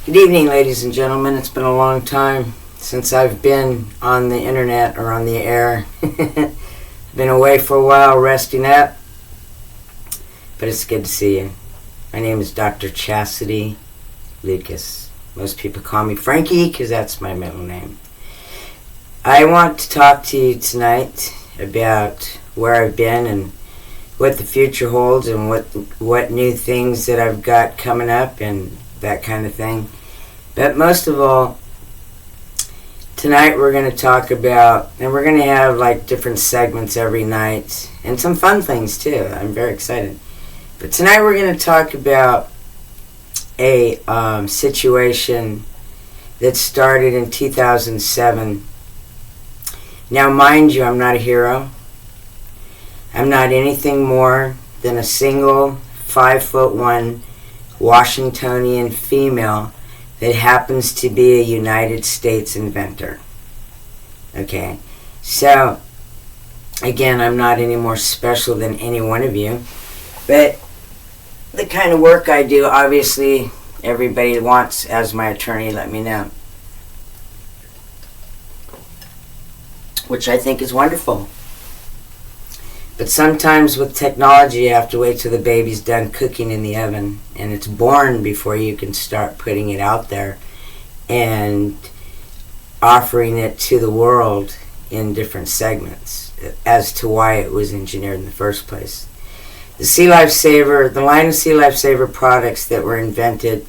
Good evening, ladies and gentlemen. It's been a long time since I've been on the internet or on the air. Been away for a while, resting up, but it's good to see you. My name is Dr. Chassidy Lucas. Most people call me Frankie because that's my middle name. I want to talk to you tonight about where I've been and what the future holds and what new things that I've got coming up and that kind of thing. But most of all, tonight we're going to talk about, and we're going to have like different segments every night and some fun things too. I'm very excited. But tonight we're going to talk about a situation that started in 2007. Now, mind you, I'm not a hero. I'm not anything more than a single 5'1" Washingtonian female that happens to be a United States inventor. Okay, so again, I'm not any more special than any one of you, but the kind of work I do, obviously, everybody wants, as my attorney let me know, which I think is wonderful. But sometimes with technology, you have to wait till the baby's done cooking in the oven and it's born before you can start putting it out there and offering it to the world in different segments as to why it was engineered in the first place. The Sea Life Saver, the line of Sea Life Saver products that were invented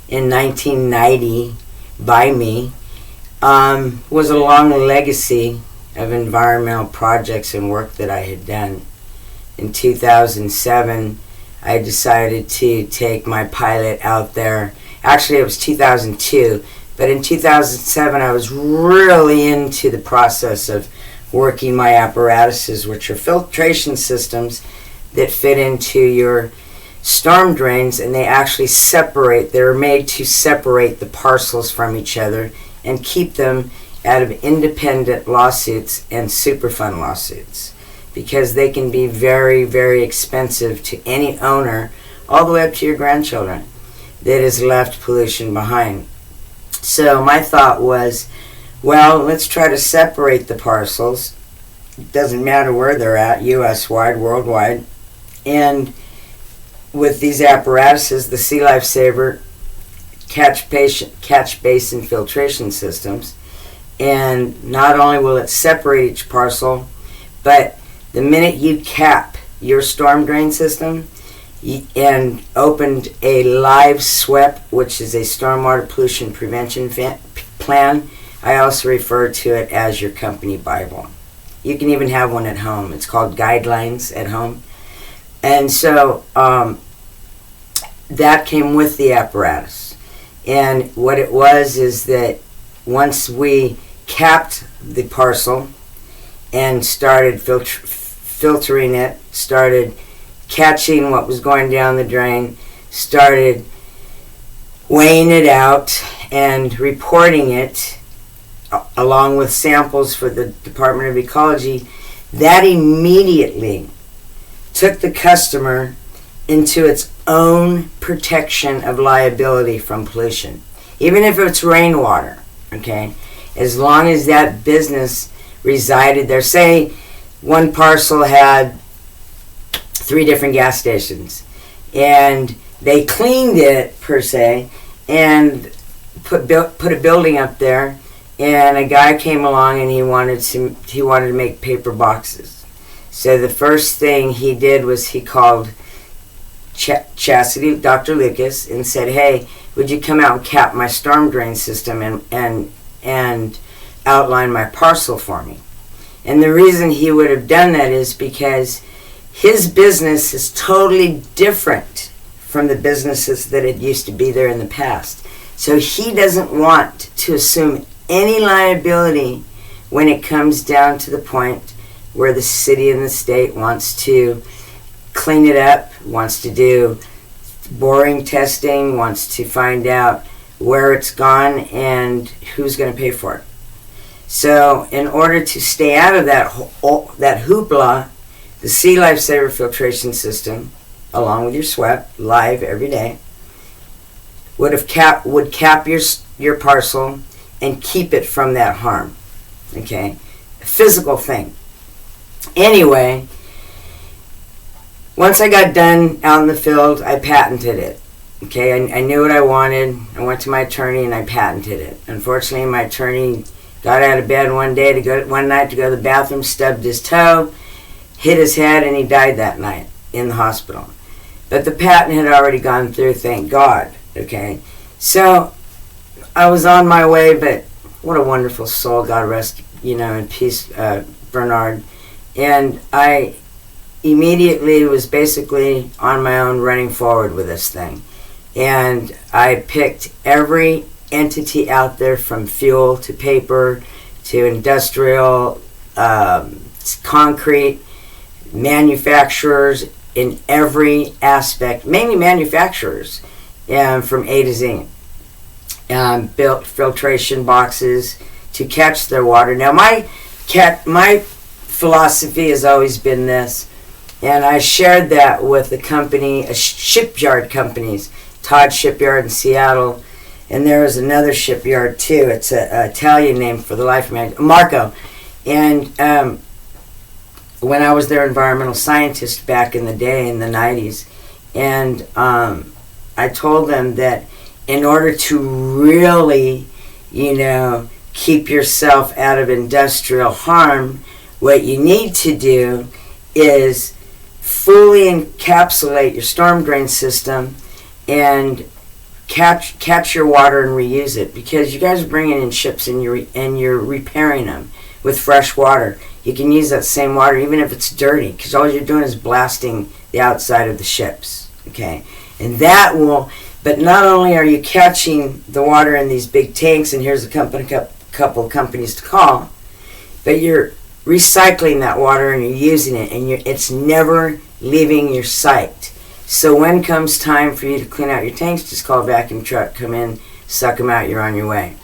in 1990 by me was a long legacy of environmental projects and work that I had done. In 2007, I decided to take my pilot out there. Actually, it was 2002, but in 2007, I was really into the process of working my apparatuses, which are filtration systems that fit into your storm drains, and they actually separate. They're made to separate the parcels from each other and keep them out of independent lawsuits and Superfund lawsuits, because they can be very, very expensive to any owner, all the way up to your grandchildren, that has left pollution behind. So my thought was, well, let's try to separate the parcels. It doesn't matter where they're at, US-wide, worldwide. And with these apparatuses, the Sea Life Saver catch basin filtration systems, and not only will it separate each parcel, but the minute you cap your storm drain system and opened a live SWEP, which is a stormwater pollution prevention plan, I also refer to it as your company Bible. You can even have one at home. It's called Guidelines at Home. And so that came with the apparatus. And what it was is that once we capped the parcel and started filtering it, started catching what was going down the drain, started weighing it out and reporting it along with samples for the Department of Ecology, that immediately took the customer into its own protection of liability from pollution. Even if it's rainwater, okay? As long as that business resided there. Say one parcel had 3 different gas stations, and they cleaned it, per se, and put a building up there, and a guy came along and he wanted to make paper boxes. So the first thing he did was he called Chassidy, Dr. Lucas, and said, hey, would you come out and cap my storm drain system and outline my parcel for me? And the reason he would have done that is because his business is totally different from the businesses that had used to be there in the past. So he doesn't want to assume any liability when it comes down to the point where the city and the state wants to clean it up, wants to do boring testing, wants to find out where it's gone and who's going to pay for it. So in order to stay out of that hoopla, the Sea Life Saver filtration system, along with your SWEP, live every day, would cap your parcel and keep it from that harm. Okay, a physical thing. Anyway, once I got done out in the field, I patented it. Okay, I knew what I wanted. I went to my attorney and I patented it. Unfortunately, my attorney got out of bed one night to go to the bathroom, stubbed his toe, hit his head, and he died that night in the hospital. But the patent had already gone through, thank God. Okay, so I was on my way, but what a wonderful soul, God rest, in peace, Bernard. And I immediately was basically on my own running forward with this thing. And I picked every entity out there, from fuel to paper to industrial, concrete, manufacturers in every aspect, mainly manufacturers, from A to Z. Built filtration boxes to catch their water. Now my philosophy has always been this, and I shared that with the company, shipyard companies, Todd Shipyard in Seattle, and there was another shipyard too. It's an Italian name for the life of me, Marco. And when I was their environmental scientist back in the day, in the 90s, and I told them that in order to really, keep yourself out of industrial harm, what you need to do is fully encapsulate your storm drain system and catch your water and reuse it, because you guys are bringing in ships and you're repairing them with fresh water. You can use that same water even if it's dirty, because all you're doing is blasting the outside of the ships. Okay, and that will. But not only are you catching the water in these big tanks, and here's a couple of companies to call, but you're recycling that water and you're using it, and it's never leaving your site. So when comes time for you to clean out your tanks, just call a vacuum truck, come in, suck them out, you're on your way.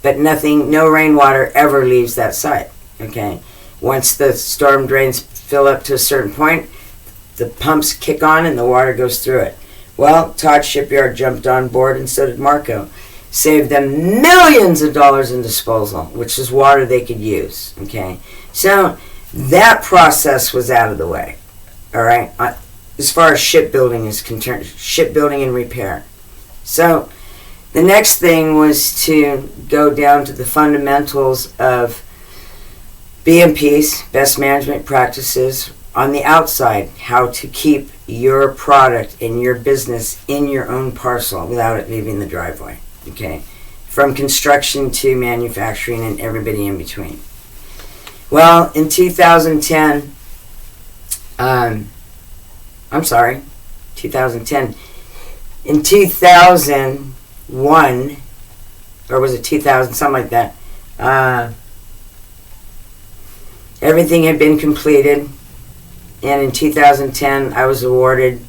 But no rainwater ever leaves that site. Okay, once the storm drains fill up to a certain point, the pumps kick on and the water goes through it. Well, Todd Shipyard jumped on board, and so did Marco. Saved them millions of dollars in disposal, which is water they could use. Okay, so that process was out of the way. All right, as far as shipbuilding is concerned, shipbuilding and repair. So the next thing was to go down to the fundamentals of BMPs, best management practices, on the outside, how to keep your product and your business in your own parcel without it leaving the driveway. Okay, from construction to manufacturing and everybody in between. Well, in 2010, 2010. In 2001, or was it 2000, something like that, everything had been completed. And in 2010, I was awarded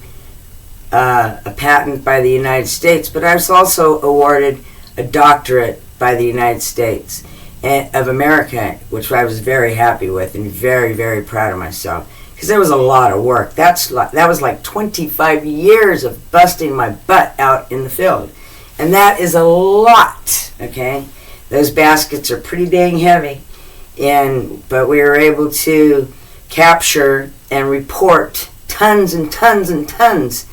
a patent by the United States, but I was also awarded a doctorate by the United States of America, which I was very happy with and very, very proud of myself, because there was a lot of work. That was like 25 years of busting my butt out in the field, and that is a lot. Okay, those baskets are pretty dang heavy, but we were able to capture and report tons and tons and tons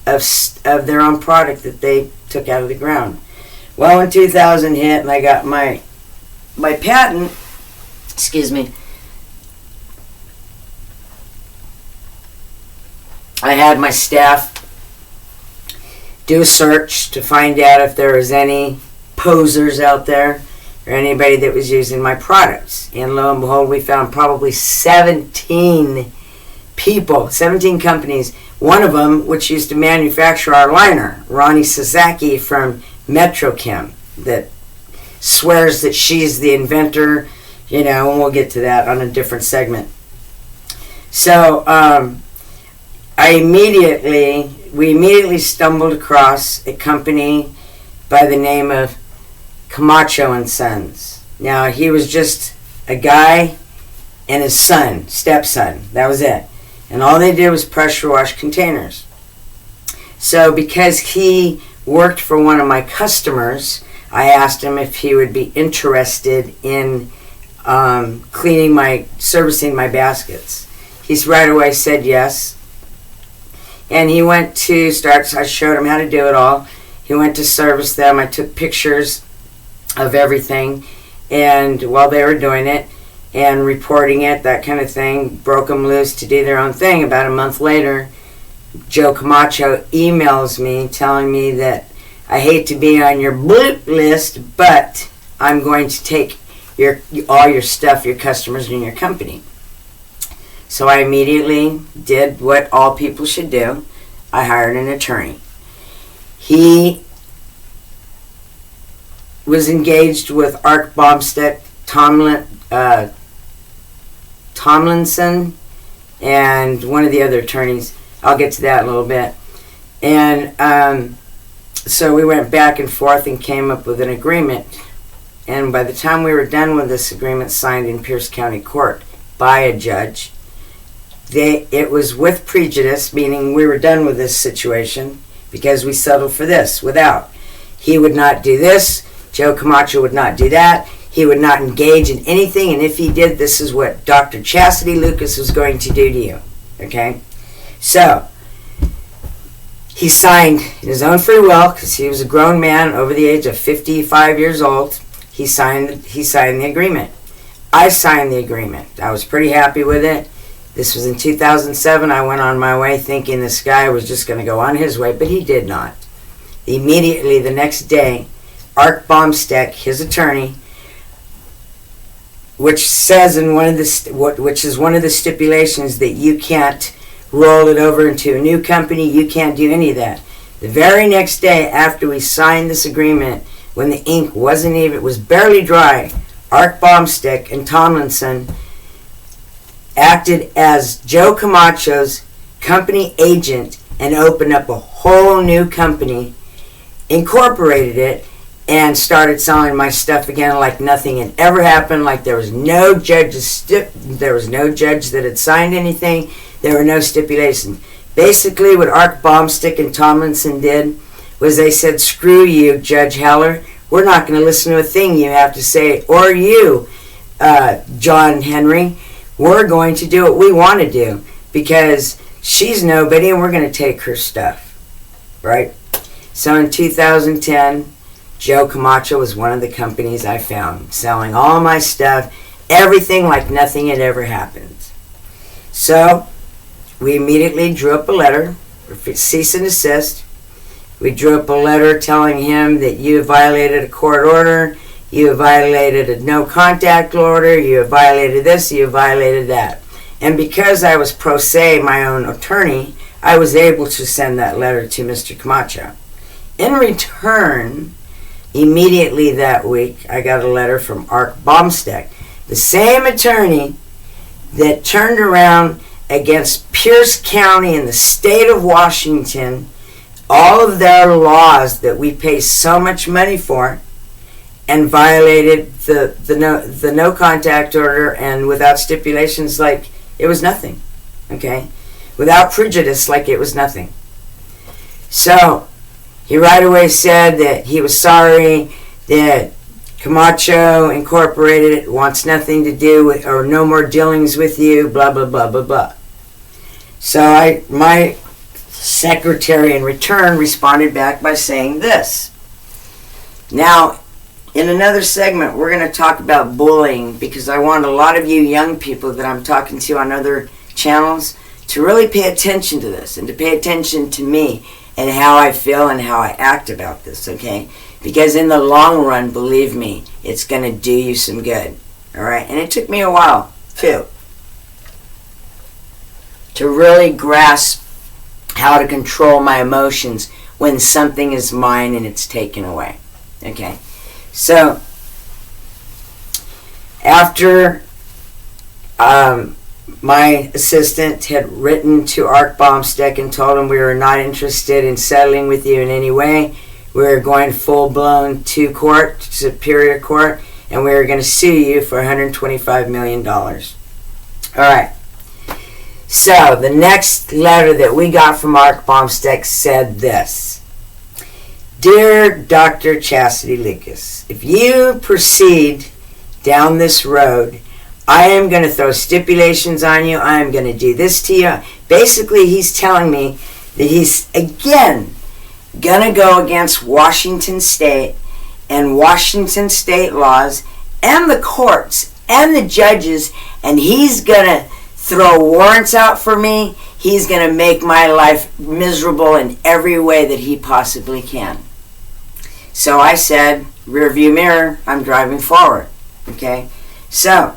of their own product that they took out of the ground. Well, when 2000 hit and I got my patent, I had my staff do a search to find out if there was any posers out there or anybody that was using my products. And lo and behold, we found probably 17 people, 17 companies. One of them, which used to manufacture our liner, Ronnie Sasaki from Metrochem, that swears that she's the inventor, and we'll get to that on a different segment. So we immediately stumbled across a company by the name of Camacho and Sons. Now, he was just a guy and his stepson. That was it. And all they did was pressure wash containers. So because he worked for one of my customers. I asked him if he would be interested in servicing my baskets. He's right away said yes. And he went to I showed him how to do it all. He went to service them. I took pictures of everything, and while they were doing it and reporting it, that kind of thing, broke them loose to do their own thing. About a month later, Joe Camacho emails me telling me that I hate to be on your bloop list, but I'm going to take all your stuff, your customers, and your company. So I immediately did what all people should do. I hired an attorney. He was engaged with Art Bomsteck, Tomlinson, and one of the other attorneys. I'll get to that in a little bit. And so we went back and forth and came up with an agreement. And by the time we were done with this agreement, signed in Pierce County Court by a judge, it was with prejudice, meaning we were done with this situation because we settled for this without. He would not do this. Joe Camacho would not do that. He would not engage in anything, and if he did, this is what Dr. Chassidy Lucas was going to do to you. Okay? So, he signed in his own free will, because he was a grown man over the age of 55 years old. He signed the agreement. I signed the agreement. I was pretty happy with it. This was in 2007. I went on my way thinking this guy was just going to go on his way, but he did not. Immediately the next day, Art Bomsteck, his attorney, which says in which is one of the stipulations that you can't roll it over into a new company, you can't do any of that. The very next day after we signed this agreement, when the ink was barely dry, Art Bomsteck and Tomlinson acted as Joe Camacho's company agent and opened up a whole new company, incorporated it, and started selling my stuff again like nothing had ever happened, like there was no judge that had signed anything, there were no stipulations. Basically what Art Bomsteck and Tomlinson did was they said, screw you, Judge Heller, we're not going to listen to a thing you have to say, or you, John Henry, we're going to do what we want to do because she's nobody and we're going to take her stuff, right? So in 2010, Joe Camacho was one of the companies I found, selling all my stuff, everything like nothing had ever happened. So we immediately drew up a letter, cease and desist. We drew up a letter telling him that you violated a court order, you violated a no contact order, you violated this, you violated that. And because I was pro se, my own attorney, I was able to send that letter to Mr. Camacho. In return, immediately that week, I got a letter from Art Bomsteck, the same attorney that turned around against Pierce County in the state of Washington, all of their laws that we pay so much money for, and violated the no contact order and without stipulations like it was nothing, okay? Without prejudice like it was nothing. So he right away said that he was sorry, that Camacho Incorporated wants nothing to do with, or no more dealings with you, blah, blah, blah, blah, blah. So my secretary in return responded back by saying this. Now, in another segment, we're going to talk about bullying because I want a lot of you young people that I'm talking to on other channels to really pay attention to this and to pay attention to me and how I feel and how I act about this, okay? Because in the long run, believe me, it's going to do you some good, all right? And it took me a while, too, to really grasp how to control my emotions when something is mine and it's taken away, okay? So, after my assistant had written to Art Bomsteck and told him we were not interested in settling with you in any way, we were going full-blown to court, Superior Court, and we were going to sue you for $125 million. All right. So, the next letter that we got from Art Bomsteck said this. Dear Dr. Chassidy Lucas, if you proceed down this road, I am going to throw stipulations on you. I am going to do this to you. Basically, he's telling me that he's, again, going to go against Washington State and Washington State laws and the courts and the judges, and he's going to throw warrants out for me. He's going to make my life miserable in every way that he possibly can. So I said, rear view mirror, I'm driving forward. Okay? So,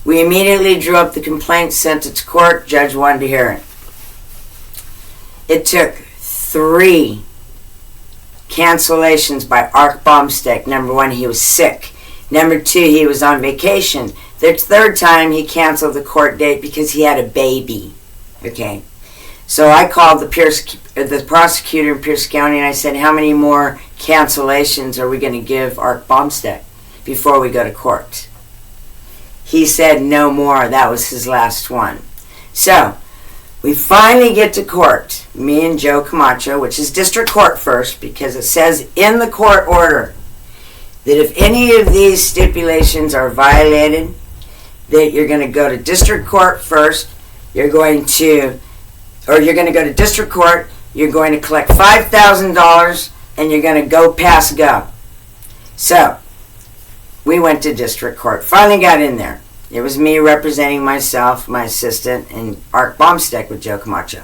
we immediately drew up the complaint, sent it to court. Judge wanted to hear it. It took 3 cancellations by Ark Bombstick. Number 1, he was sick. Number 2, he was on vacation. The 3rd time, he canceled the court date because he had a baby. Okay? So I called the prosecutor in Pierce County, and I said, how many more cancellations are we going to give Ark Bombstick before we go to court? He said no more. That was his last one. So we finally get to court, me and Joe Camacho, which is district court first, because it says in the court order that if any of these stipulations are violated, that you're going to go to district court first. You're going to go to district court. You're going to collect $5,000, and you're going to go pass go. So we went to district court. Finally got in there. It was me representing myself, my assistant, and Ark Bombstick with Joe Camacho.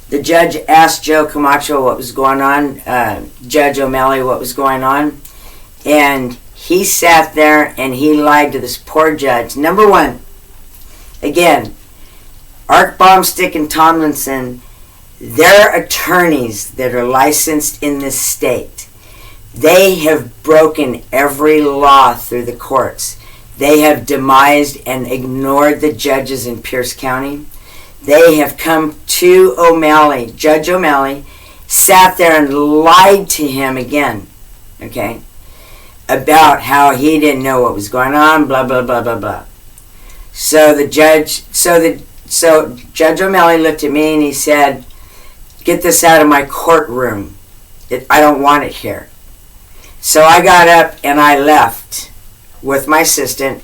The judge asked Joe Camacho what was going on, Judge O'Malley what was going on, and he sat there and he lied to this poor judge. Number 1, again, Ark Bombstick and Tomlinson, they're attorneys that are licensed in this state. They have broken every law through the courts. They have demised and ignored the judges in Pierce County. They have come to O'Malley, Judge O'Malley, sat there and lied to him again, okay, about how he didn't know what was going on, blah, blah, blah, blah, blah. So Judge O'Malley looked at me and he said, get this out of my courtroom. I don't want it here. So I got up and I left with my assistant.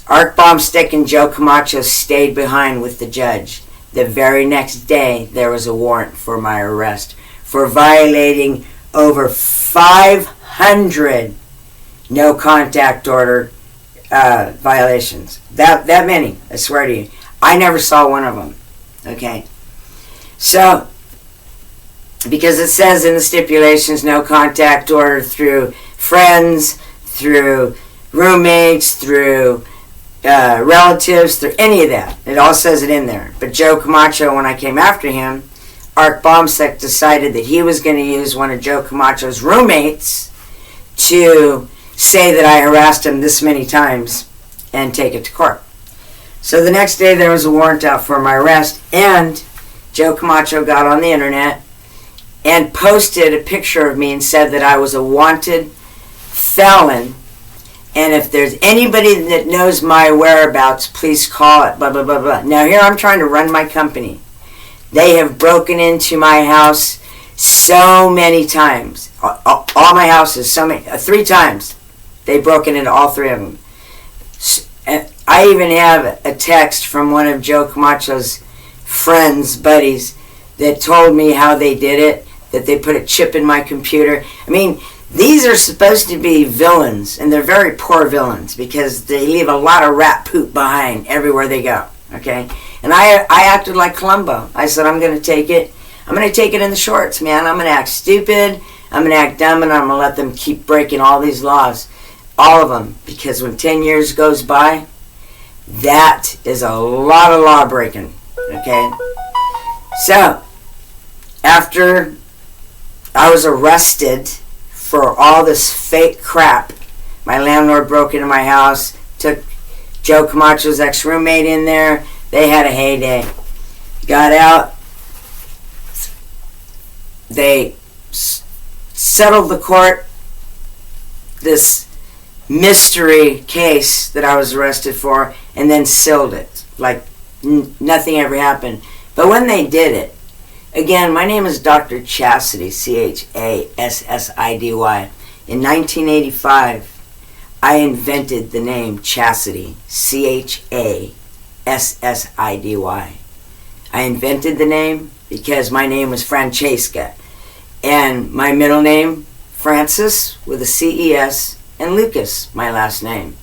Ark Bombstick and Joe Camacho stayed behind with the judge. The very next day, there was a warrant for my arrest for violating over 500 no contact order violations. That many, I swear to you. I never saw one of them. Okay? So, because it says in the stipulations, no contact order through friends, through roommates, through relatives, through any of that. It all says it in there. But Joe Camacho, when I came after him, Ark Bombstick decided that he was going to use one of Joe Camacho's roommates to say that I harassed him this many times and take it to court. So the next day there was a warrant out for my arrest, and Joe Camacho got on the internet and posted a picture of me and said that I was a wanted felon, and if there's anybody that knows my whereabouts, please call it, blah, blah, blah, blah. Now here I'm trying to run my company. They have broken into my house so many times. All my houses, 3 times. They've broken into all 3 of them. I even have a text from one of Joe Camacho's friends, buddies, that told me how they did it, that they put a chip in my computer. I mean, these are supposed to be villains, and they're very poor villains because they leave a lot of rat poop behind everywhere they go, okay? And I acted like Columbo. I said, I'm going to take it. I'm going to take it in the shorts, man. I'm going to act stupid. I'm going to act dumb, and I'm going to let them keep breaking all these laws. All of them. Because when 10 years goes by, that is a lot of law breaking, okay? So, after I was arrested for all this fake crap, my landlord broke into my house, took Joe Camacho's ex-roommate in there. They had a heyday. Got out. They settled the court, this mystery case that I was arrested for, and then sealed it. Like nothing ever happened. But when they did it, Again, my name is Dr. Chassidy, Chassidy. In 1985, I invented the name Chassidy, Chassidy. I invented the name because my name was Francesca, and my middle name, Francis, with a C-E-S, and Lucas, my last name,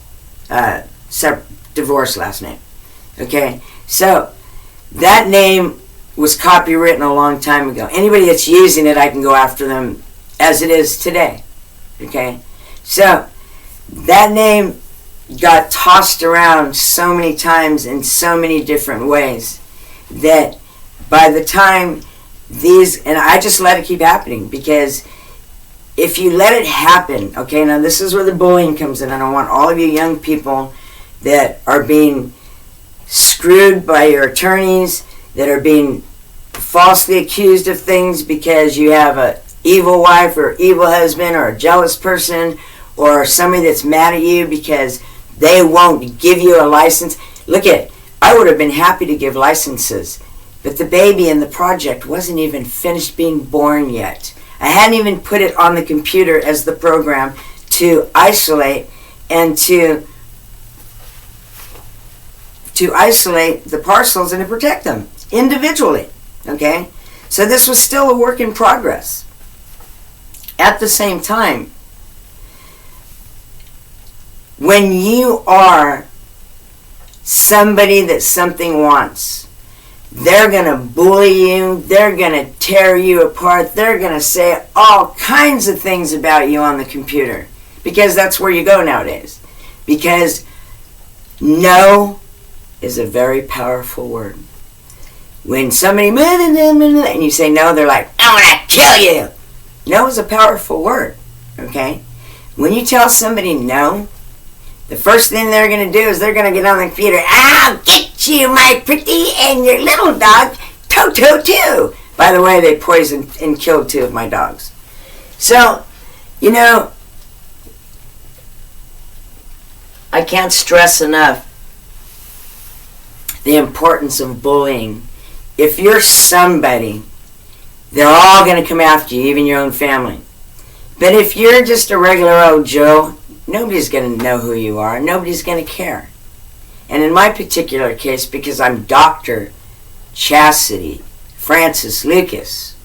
divorce last name. Okay, so that name was copywritten a long time ago. Anybody that's using it, I can go after them as it is today. Okay, so that name got tossed around so many times in so many different ways that by the time and I just let it keep happening, because if you let it happen, okay, now this is where the bullying comes in, and I want all of you young people that are being screwed by your attorneys, that are being falsely accused of things because you have a evil wife or evil husband or a jealous person or somebody that's mad at you because they won't give you a license. Look at, I would have been happy to give licenses, but the baby in the project wasn't even finished being born yet. I hadn't even put it on the computer as the program to isolate and to isolate the parcels and to protect them individually. Okay? So this was still a work in progress. At the same time, when you are somebody that something wants, they're going to bully you, they're going to tear you apart, they're going to say all kinds of things about you on the computer, because that's where you go nowadays. Because no is a very powerful word. When somebody, and you say no, they're like, I want to kill you. No is a powerful word, okay? When you tell somebody no, the first thing they're going to do is they're going to get on the computer. I'll get you, my pretty, and your little dog, Toto too. By the way, they poisoned and killed 2 of my dogs. So, you know, I can't stress enough the importance of bullying. If you're somebody, they're all going to come after you, even your own family. But if you're just a regular old Joe, nobody's going to know who you are. Nobody's going to care. And in my particular case, because I'm Dr. Chassidy Francis Lucas,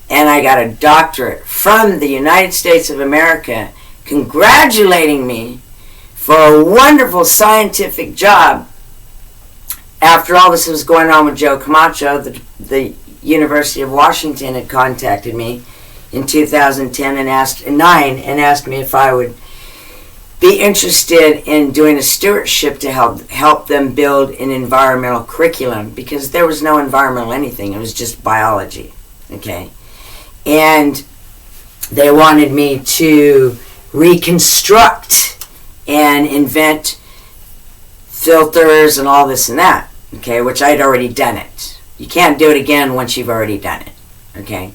and I got a doctorate from the United States of America congratulating me for a wonderful scientific job. After all this was going on with Joe Camacho, the University of Washington had contacted me in 2010 and asked me if I would be interested in doing a stewardship to help them build an environmental curriculum, because there was no environmental anything. It was just biology, okay? And they wanted me to reconstruct and invent filters and all this and that, okay, which I'd already done it. You can't do it again once you've already done it, okay?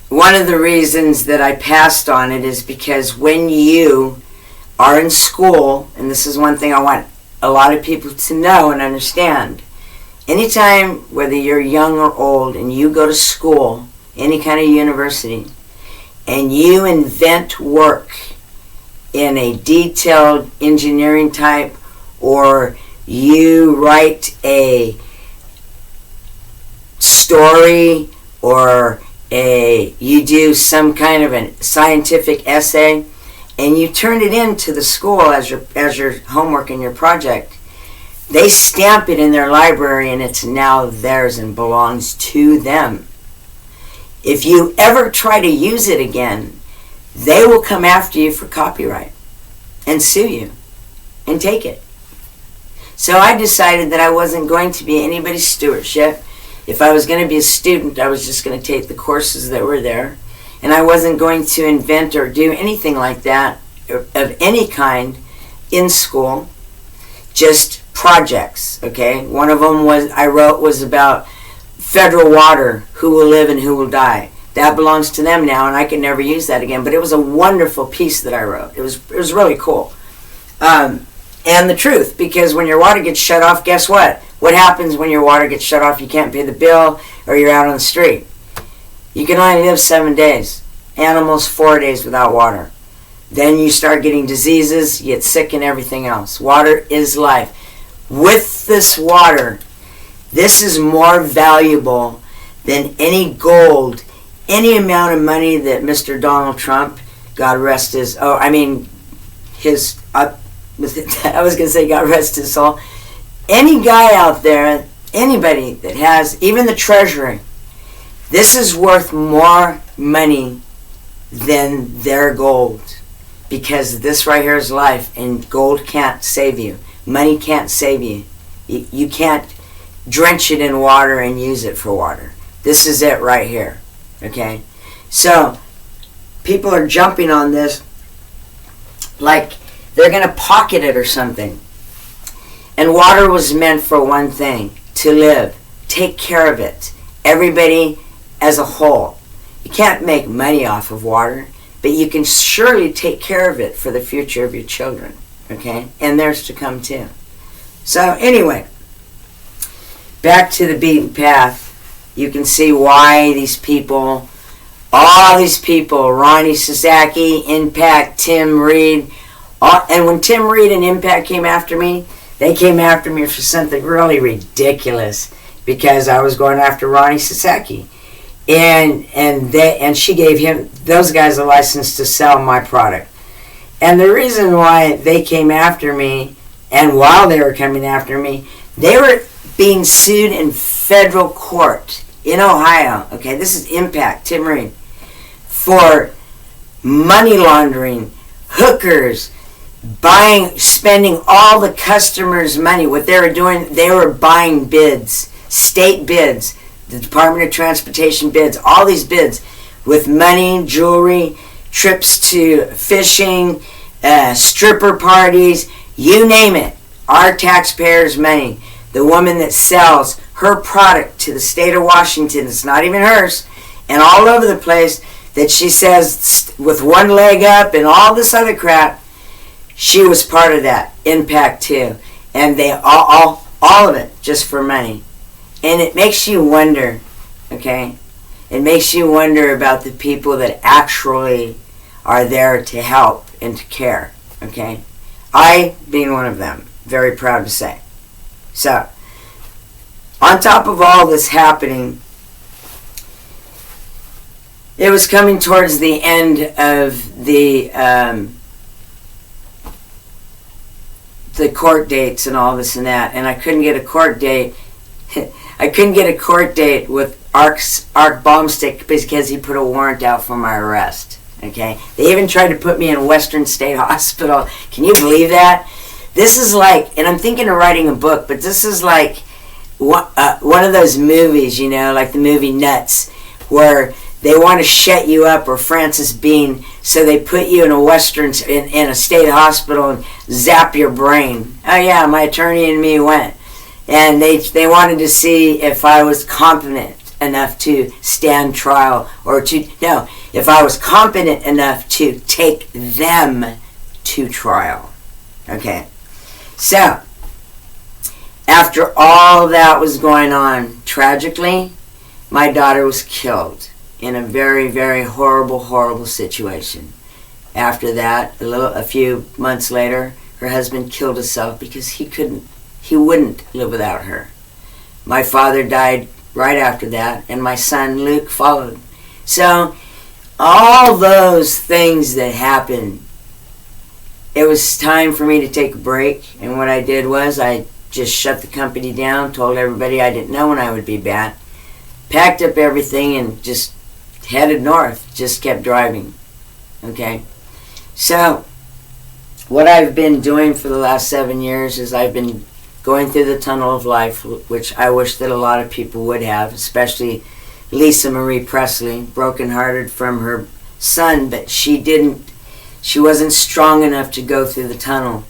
One of the reasons that I passed on it is because when you are in school, and this is one thing I want a lot of people to know and understand, anytime, whether you're young or old, and you go to school, any kind of university, and you invent work in a detailed engineering type, or you write a story, or you do some kind of a scientific essay, and you turn it into the school as your homework and your project, they stamp it in their library and it's now theirs and belongs to them. If you ever try to use it again, they will come after you for copyright and sue you and take it. So I decided that I wasn't going to be anybody's stewardship. If I was going to be a student, I was just going to take the courses that were there. And I wasn't going to invent or do anything like that of any kind in school. Just projects, okay? One of them was about federal water, who will live and who will die. That belongs to them now, and I can never use that again. But it was a wonderful piece that I wrote. It was really cool. and the truth. Because when your water gets shut off, guess what? What happens when your water gets shut off? You can't pay the bill, or you're out on the street. You can only live 7 days. Animals 4 days without water. Then you start getting diseases, you get sick and everything else. Water is life. With this water, this is more valuable than any gold, any amount of money that Mr. Donald Trump, God rest his, I was going to say God rest his soul. Any guy out there, anybody that has, even the Treasury, this is worth more money than their gold. Because this right here is life, and gold can't save you. Money can't save you. You can't drench it in water and use it for water. This is it right here. Okay? So, people are jumping on this like they're going to pocket it or something. And water was meant for one thing, to live. Take care of it. Everybody as a whole. You can't make money off of water, but you can surely take care of it for the future of your children. Okay? And theirs to come too. So anyway, back to the beaten path. You can see why these people, all these people, Ronnie Sasaki, Impact, Tim Reed, and when Tim Reed and Impact came after me, they came after me for something really ridiculous, because I was going after Ronnie Sasaki. And she gave him, those guys, a license to sell my product. And the reason why they came after me, and while they were coming after me, they were being sued in federal court in Ohio. Okay, this is Impact, Tim Reed, for money laundering, hookers, spending all the customers' money. What they were doing, they were buying bids, state bids, the Department of Transportation bids, all these bids with money, jewelry, trips to fishing, stripper parties, you name it. Our taxpayers' money. The woman that sells her product to the state of Washington, it's not even hers, and all over the place, that she says with one leg up and all this other crap, she was part of that Impact too. And they all of it just for money. And it makes you wonder, okay? It makes you wonder about the people that actually are there to help and to care, okay? I, being one of them, very proud to say. So, on top of all this happening, it was coming towards the end of the court dates and all this and that, and I couldn't get a court date. I couldn't get a court date with Art Bombstick because he put a warrant out for my arrest. Okay, they even tried to put me in Western State Hospital. Can you believe that? This is like, and I'm thinking of writing a book, but this is like one of those movies, you know, like the movie Nuts, where they want to shut you up, or Francis Bean, so they put you in a state hospital and zap your brain. Oh yeah, my attorney and me went. And they wanted to see if I was competent enough to stand trial, if I was competent enough to take them to trial. Okay. So, after all that was going on, tragically, my daughter was killed in a very, very horrible, horrible situation. After that, a few months later, her husband killed himself because he wouldn't live without her. My father died right after that, and my son Luke followed. So, all those things that happened, it was time for me to take a break, and what I did was I just shut the company down, told everybody I didn't know when I would be back, packed up everything, and just headed north, just kept driving. Okay? So, what I've been doing for the last 7 years is I've been going through the tunnel of life, which I wish that a lot of people would have, especially Lisa Marie Presley, brokenhearted from her son, but she wasn't strong enough to go through the tunnel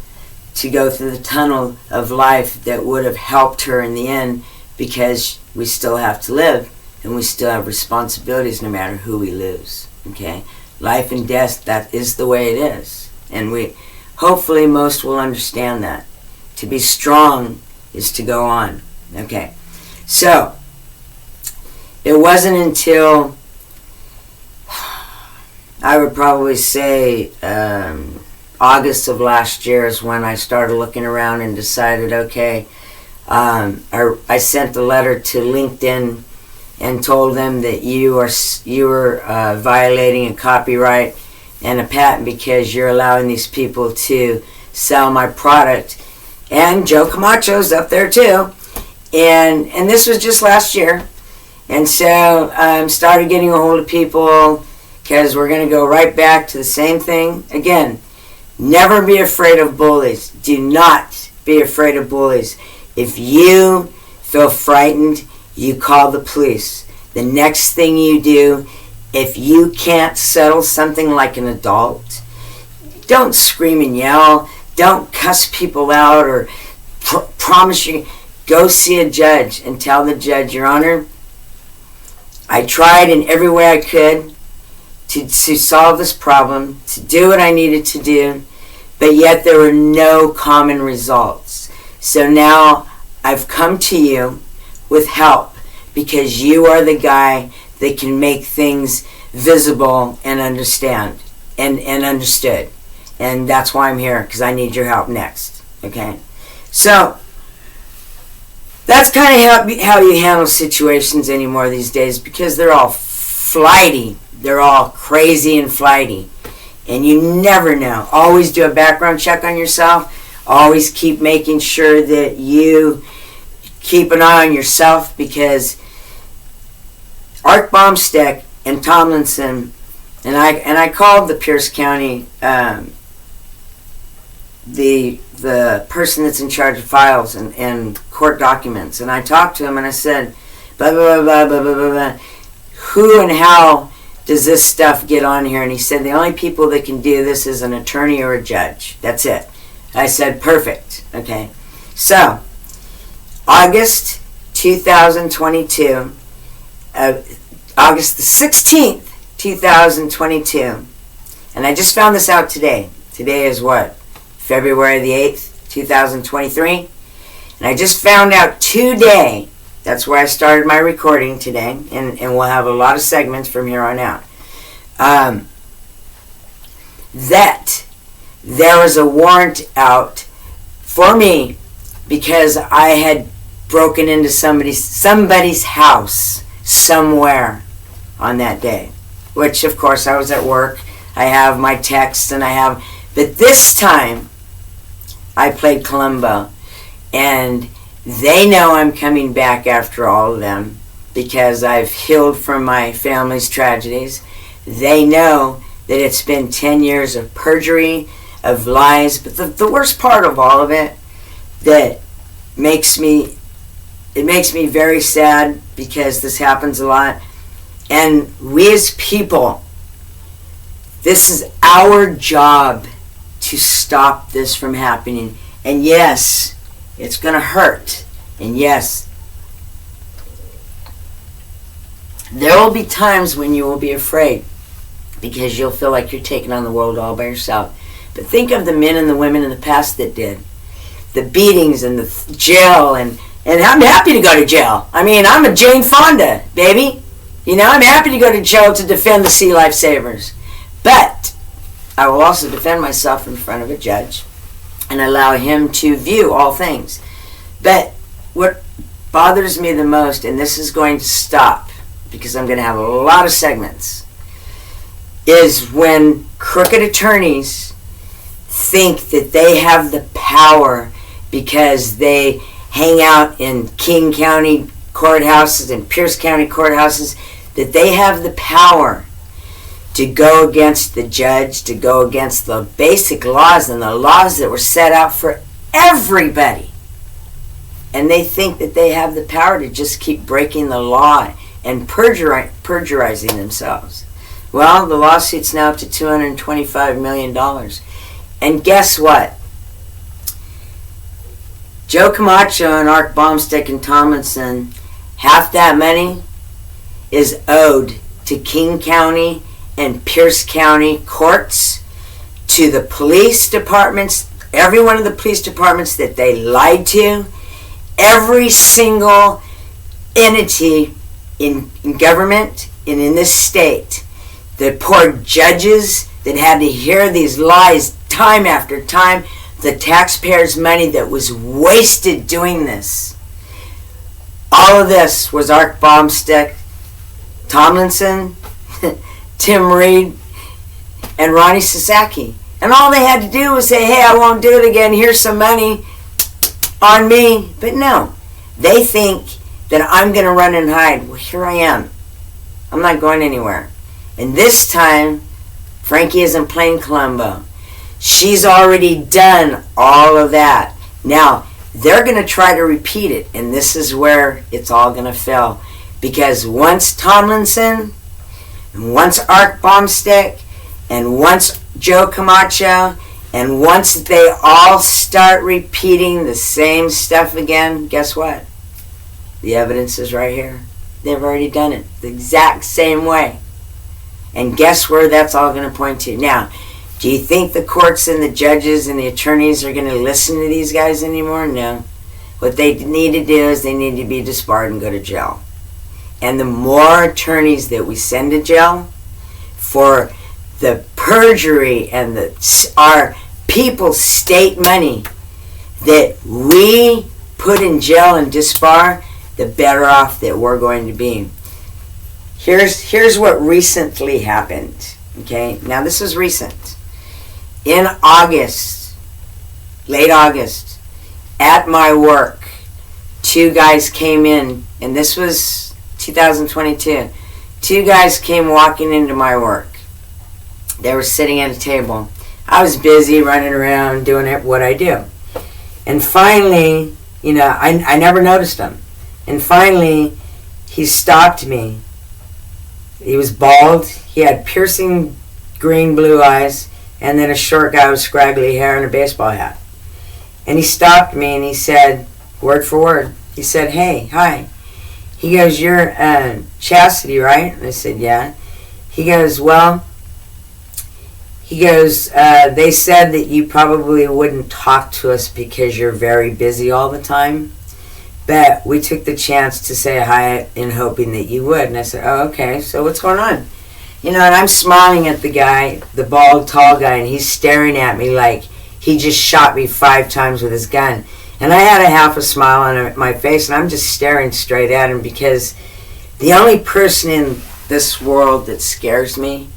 of life that would have helped her in the end, because we still have to live, and we still have responsibilities no matter who we lose, okay? Life and death, that is the way it is. And we hopefully most will understand that. To be strong is to go on. Okay. So, it wasn't until, I would probably say, August of last year is when I started looking around and decided, okay, I sent a letter to LinkedIn and told them that you were violating a copyright and a patent because you're allowing these people to sell my product. And Joe Camacho's up there too. And this was just last year. And so started getting a hold of people because we're going to go right back to the same thing. Again, never be afraid of bullies. Do not be afraid of bullies. If you feel frightened, you call the police. The next thing you do, if you can't settle something like an adult, don't scream and yell. Don't cuss people out or promise you. Go see a judge and tell the judge, Your Honor, I tried in every way I could to solve this problem, to do what I needed to do, but yet there were no common results. So now I've come to you with help because you are the guy that can make things visible and understand and understood. And that's why I'm here, because I need your help next. Okay? So, that's kind of how you handle situations anymore these days, because they're all flighty. They're all crazy and flighty. And you never know. Always do a background check on yourself. Always keep making sure that you keep an eye on yourself, because Art Bomstick and Tomlinson, and I called the Pierce County, the person that's in charge of files and court documents, and I talked to him and I said, blah, blah, blah, blah, blah, blah, blah. Who and how does this stuff get on here? And he said, the only people that can do this is an attorney or a judge. That's it. I said, perfect. Okay. So, August 2022, August the 16th, 2022, and I just found this out today. Today is what? February the 8th, 2023. And I just found out today, that's where I started my recording today, and we'll have a lot of segments from here on out, that there was a warrant out for me because I had broken into somebody's house somewhere on that day, which of course I was at work. I have my texts but this time I played Columbo, and they know I'm coming back after all of them because I've healed from my family's tragedies. They know that it's been 10 years of perjury, of lies, but the worst part of all of it that makes me very sad, because this happens a lot, and we as people, this is our job to stop this from happening. And yes, it's going to hurt. And yes, there will be times when you will be afraid, because you'll feel like you're taking on the world all by yourself. But think of the men and the women in the past that did. The beatings and the jail, and I'm happy to go to jail. I mean, I'm a Jane Fonda, baby. You know, I'm happy to go to jail to defend the sea lifesavers. But I will also defend myself in front of a judge and allow him to view all things. But what bothers me the most, and this is going to stop because I'm going to have a lot of segments, is when crooked attorneys think that they have the power because they hang out in King County courthouses and Pierce County courthouses, that they have the power to go against the judge, to go against the basic laws and the laws that were set out for everybody. And they think that they have the power to just keep breaking the law and perjurizing themselves. Well, the lawsuit's now up to $225 million. And guess what? Joe Camacho and Art Bomstick and Tomlinson, half that money is owed to King County and Pierce County courts to the police departments, every one of the police departments that they lied to, every single entity in government and in this state, the poor judges that had to hear these lies time after time, the taxpayers' money that was wasted doing this. All of this was Art Bombstick, Tomlinson, Tim Reed, and Ronnie Sasaki. And all they had to do was say, hey, I won't do it again, here's some money on me. But no, they think that I'm going to run and hide. Well, here I am. I'm not going anywhere. And this time, Frankie isn't playing Columbo. She's already done all of that. Now, they're going to try to repeat it, and this is where it's all going to fail. Because once Tomlinson, and once Art Bombstick, and once Joe Camacho, and once they all start repeating the same stuff again, guess what? The evidence is right here. They've already done it the exact same way. And guess where that's all going to point to? Now, do you think the courts and the judges and the attorneys are going to listen to these guys anymore? No. What they need to do is they need to be disbarred and go to jail. And the more attorneys that we send to jail for the perjury and our people's state money that we put in jail and disbar, the better off that we're going to be. Here's what recently happened. Okay, now this is recent. In August, late August, at my work, 2 guys came in, and this was 2022. 2 guys came walking into my work. They were sitting at a table. I was busy running around doing what I do. And finally, I never noticed him. And finally, he stopped me. He was bald. He had piercing green blue eyes, and then a short guy with scraggly hair and a baseball hat. And he stopped me and he said, word for word, he said, hey, hi. He goes, you're Chassidy, right? And I said, yeah. He goes, well, they said that you probably wouldn't talk to us because you're very busy all the time. But we took the chance to say hi in hoping that you would. And I said, oh, okay, so what's going on? And I'm smiling at the guy, the bald, tall guy, and he's staring at me like he just shot me 5 times with his gun. And I had a half a smile on my face, and I'm just staring straight at him because the only person in this world that scares me,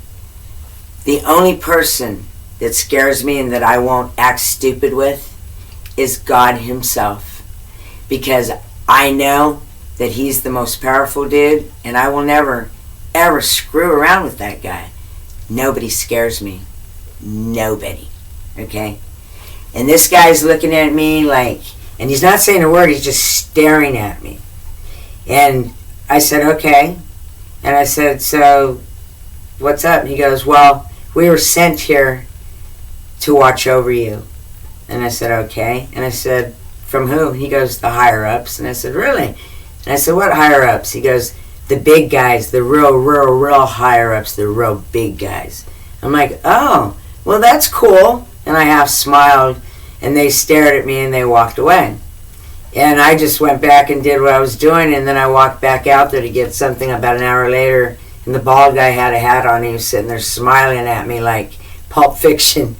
the only person that scares me and that I won't act stupid with is God himself. Because I know that he's the most powerful dude, and I will never, ever screw around with that guy. Nobody scares me. Nobody. Okay? And this guy's looking at me like, and he's not saying a word, he's just staring at me. And I said, okay. And I said, so, what's up? And he goes, well, we were sent here to watch over you. And I said, okay. And I said, from who? He goes, the higher-ups. And I said, really? And I said, what higher-ups? He goes, the big guys, the real higher-ups, the real big guys. I'm like, oh, well, that's cool. And I half smiled, and they stared at me, and they walked away. And I just went back and did what I was doing, and then I walked back out there to get something about an hour later, and the bald guy had a hat on, and he was sitting there smiling at me like Pulp Fiction.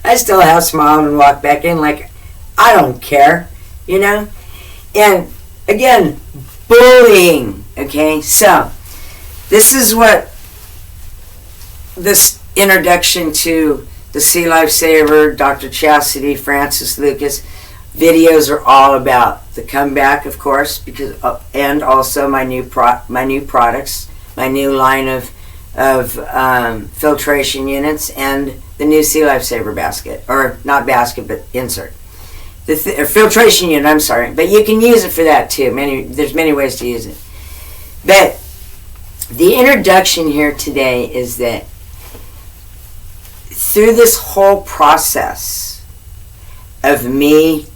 I still half smiled and walked back in like, I don't care, And again, bullying, okay? So, this is what this introduction to the Sea Lifesaver, Dr. Chassidy, Francis Lucas videos are all about. The comeback, of course, because and also my new products, my new line of filtration units, and the new Sea Lifesaver basket, or not basket, but insert. The filtration unit, I'm sorry, but you can use it for that too. There's many ways to use it. But the introduction here today is that through this whole process of me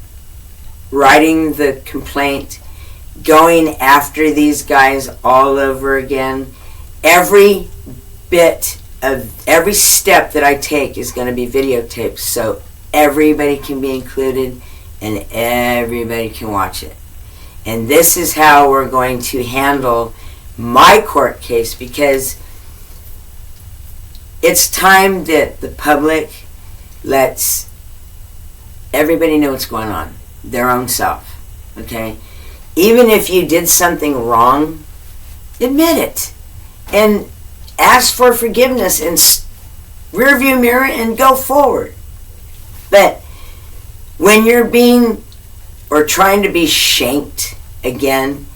writing the complaint, going after these guys all over again, every bit of every step that I take is going to be videotaped, so everybody can be included and everybody can watch it. And this is how we're going to handle my court case, because it's time that the public lets everybody know what's going on, their own self, okay? Even if you did something wrong, admit it and ask for forgiveness and rearview mirror and go forward. But when you're being or trying to be shanked again,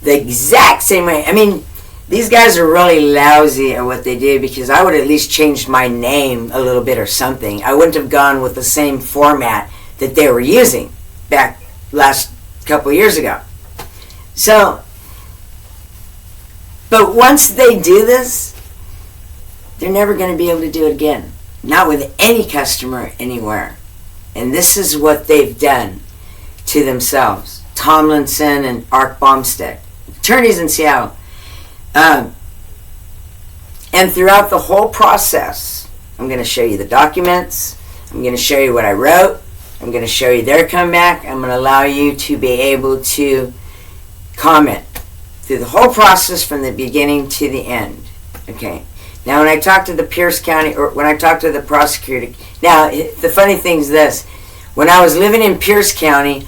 the exact same way, I mean, these guys are really lousy at what they do, because I would at least change my name a little bit or something. I wouldn't have gone with the same format that they were using back last couple years ago. So, but once they do this, they're never going to be able to do it again. Not with any customer anywhere. And this is what they've done to themselves. Tomlinson and Art Bomstead, attorneys in Seattle. And throughout the whole process, I'm going to show you the documents. I'm going to show you what I wrote. I'm going to show you their comeback. I'm going to allow you to be able to comment through the whole process from the beginning to the end. Okay. Now, when I talked to the Pierce County, or when I talked to the prosecutor, now, the funny thing is this. When I was living in Pierce County,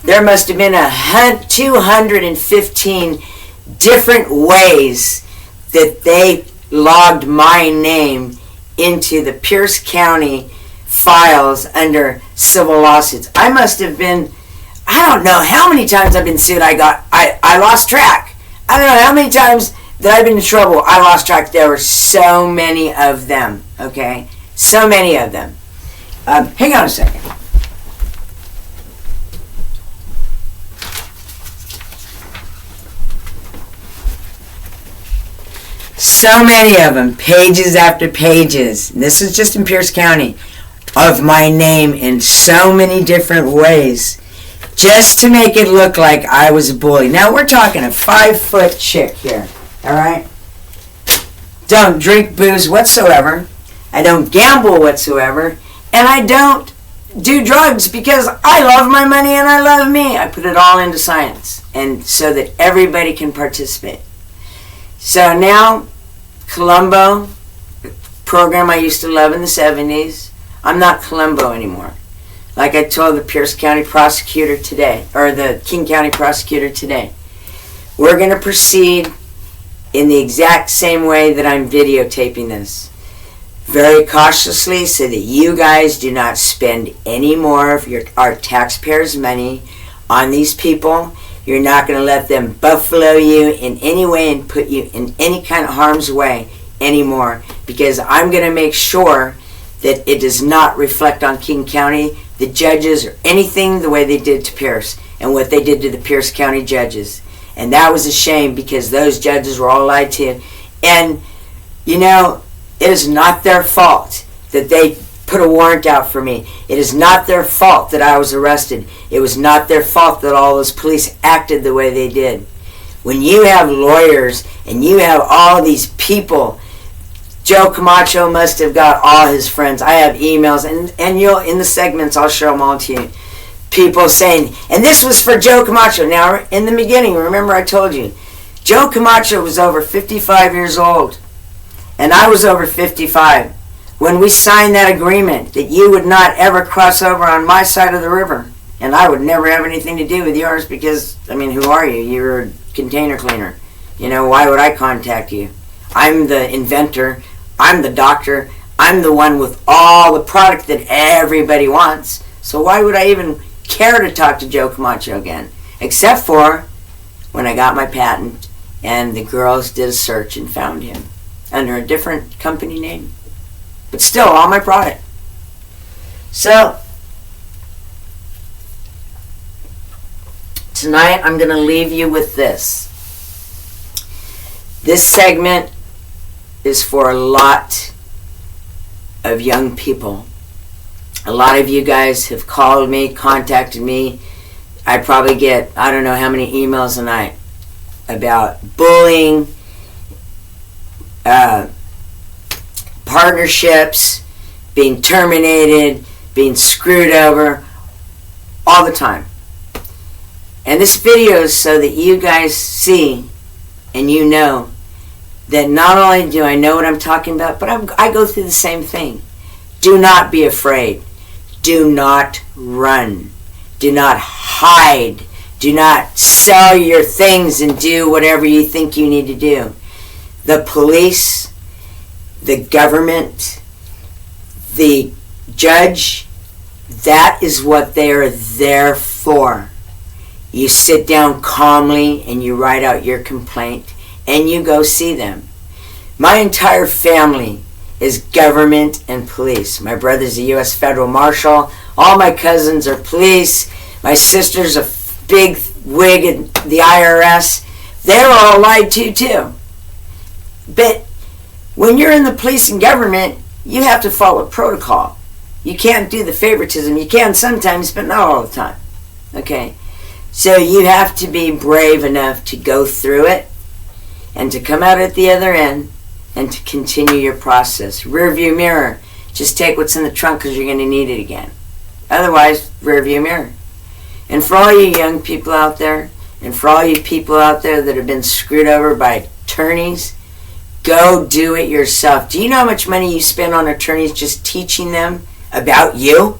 there must have been 215 different ways that they logged my name into the Pierce County files under civil lawsuits. I must have been, I don't know how many times I've been sued. I lost track. I don't know how many times that I've been in trouble. I lost track. There were so many of them. Okay, so many of them. Hang on a second. So many of them, pages after pages. This is just in Pierce County, of my name in so many different ways, just to make it look like I was a bully. Now, we're talking a 5-foot chick here, all right? Don't drink booze whatsoever. I don't gamble whatsoever. And I don't do drugs, because I love my money and I love me. I put it all into science, and so that everybody can participate. So now, Colombo, program I used to love in the 70s, I'm not Colombo anymore. Like I told the Pierce County prosecutor today, or the King County prosecutor today, we're going to proceed in the exact same way that I'm videotaping this. Very cautiously, so that you guys do not spend any more of our taxpayers' money on these people. You're not going to let them buffalo you in any way and put you in any kind of harm's way anymore, because I'm going to make sure that it does not reflect on King County, the judges, or anything the way they did to Pierce and what they did to the Pierce County judges. And that was a shame, because those judges were all lied to. And, you know, it is not their fault that they put a warrant out for me. It is not their fault that I was arrested. It was not their fault that all those police acted the way they did. When you have lawyers and you have all these people, Joe Camacho must have got all his friends. I have emails, and you'll, in the segments, I'll show them all to you. People saying, and this was for Joe Camacho. Now, in the beginning, remember I told you, Joe Camacho was over 55 years old, and I was over 55. When we signed that agreement that you would not ever cross over on my side of the river, and I would never have anything to do with yours, because, I mean, who are you? You're a container cleaner. You know, why would I contact you? I'm the inventor. I'm the doctor. I'm the one with all the product that everybody wants. So why would I even care to talk to Joe Camacho again? Except for when I got my patent and the girls did a search and found him under a different company name. But still, all my product. So, tonight I'm going to leave you with this. This segment is for a lot of young people. A lot of you guys have called me, contacted me. I probably get, I don't know how many emails a night about bullying, partnerships, being terminated, being screwed over, all the time. And this video is so that you guys see and you know that not only do I know what I'm talking about, but I go through the same thing. Do not be afraid. Do not run. Do not hide. Do not sell your things and do whatever you think you need to do. The police, the government, the judge, that is what they are there for. You sit down calmly and you write out your complaint and you go see them. My entire family is government and police. My brother's a U.S. federal marshal. All my cousins are police. My sister's a big wig at the IRS. They're all lied to too. But when you're in the police and government, you have to follow protocol. You can't do the favoritism. You can sometimes, but not all the time. Okay? So you have to be brave enough to go through it and to come out at the other end and to continue your process. Rear view mirror. Just take what's in the trunk because you're going to need it again. Otherwise, rear view mirror. And for all you young people out there, and for all you people out there that have been screwed over by attorneys, go do it yourself. Do you know how much money you spend on attorneys just teaching them about you?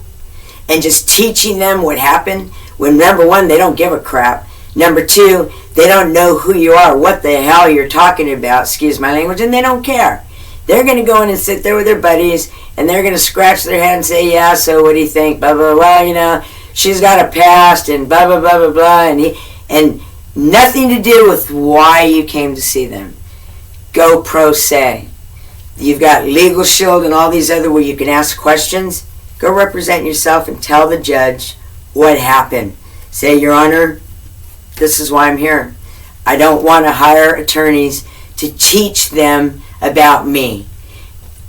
And just teaching them what happened? When number one, they don't give a crap. Number two, they don't know who you are, what the hell you're talking about, excuse my language, and they don't care. They're going to go in and sit there with their buddies, and they're going to scratch their head and say, yeah, so what do you think, blah, blah, blah, you know, she's got a past, and blah, blah, blah, blah, blah, and nothing to do with why you came to see them. Go pro se. You've got Legal Shield and all these other where you can ask questions. Go represent yourself and tell the judge what happened. Say, Your Honor, this is why I'm here. I don't want to hire attorneys to teach them about me.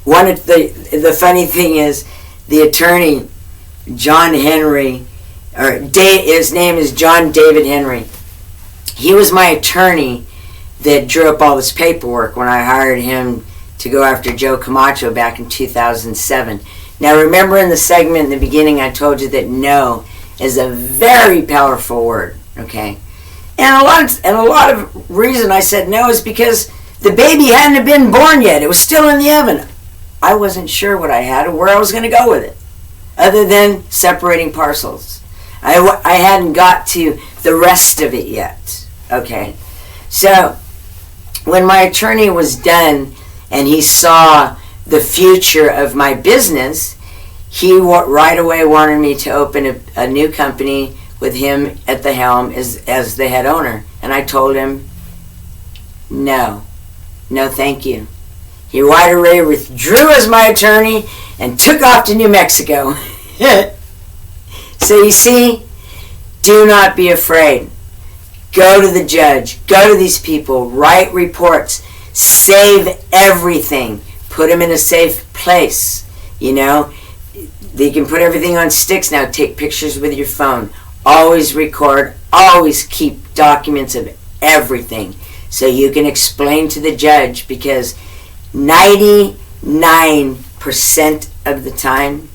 One of the funny thing is, the attorney, John Henry, his name is John David Henry. He was my attorney that drew up all this paperwork when I hired him to go after Joe Camacho back in 2007. Now remember in the segment in the beginning I told you that no is a very powerful word, okay? And a lot of reason I said no is because the baby hadn't been born yet. It was still in the oven. I wasn't sure what I had or where I was going to go with it, other than separating parcels. I hadn't got to the rest of it yet, okay? So when my attorney was done and he saw the future of my business, he right away wanted me to open a new company with him at the helm as the head owner. And I told him, no thank you. He right away withdrew as my attorney and took off to New Mexico. So you see, do not be afraid. Go to the judge. Go to these people. Write reports. Save everything. Put them in a safe place. You know, you can put everything on sticks now. Take pictures with your phone. Always record. Always keep documents of everything so you can explain to the judge, because 99% of the time,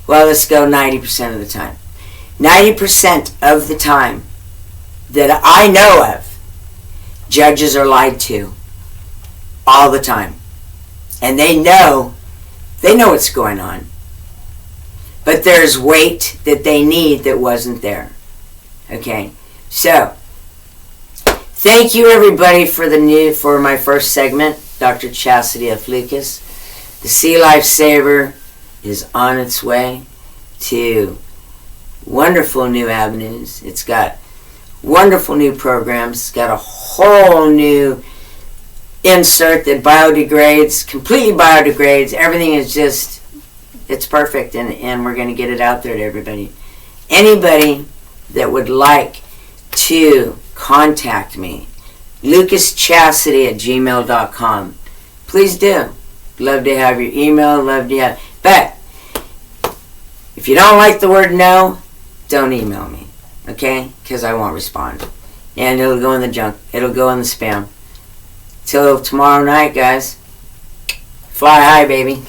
well, let's go 90% of the time. 90% of the time that I know of, judges are lied to all the time. And they know what's going on. But there's weight that they need that wasn't there. Okay? So, thank you everybody for my first segment, Dr. Chassidy F. Lucas. The Sea Life Saver is on its way to wonderful new avenues. It's got wonderful new programs. It's got a whole new insert that biodegrades, completely biodegrades. Everything is just, it's perfect, and we're going to get it out there to everybody. Anybody that would like to contact me, LucasChassidy@gmail.com. Please do. Love to have your email, love to have, but if you don't like the word no, don't email me, okay? Because I won't respond. And it'll go in the junk. It'll go in the spam. Till tomorrow night, guys. Fly high, baby.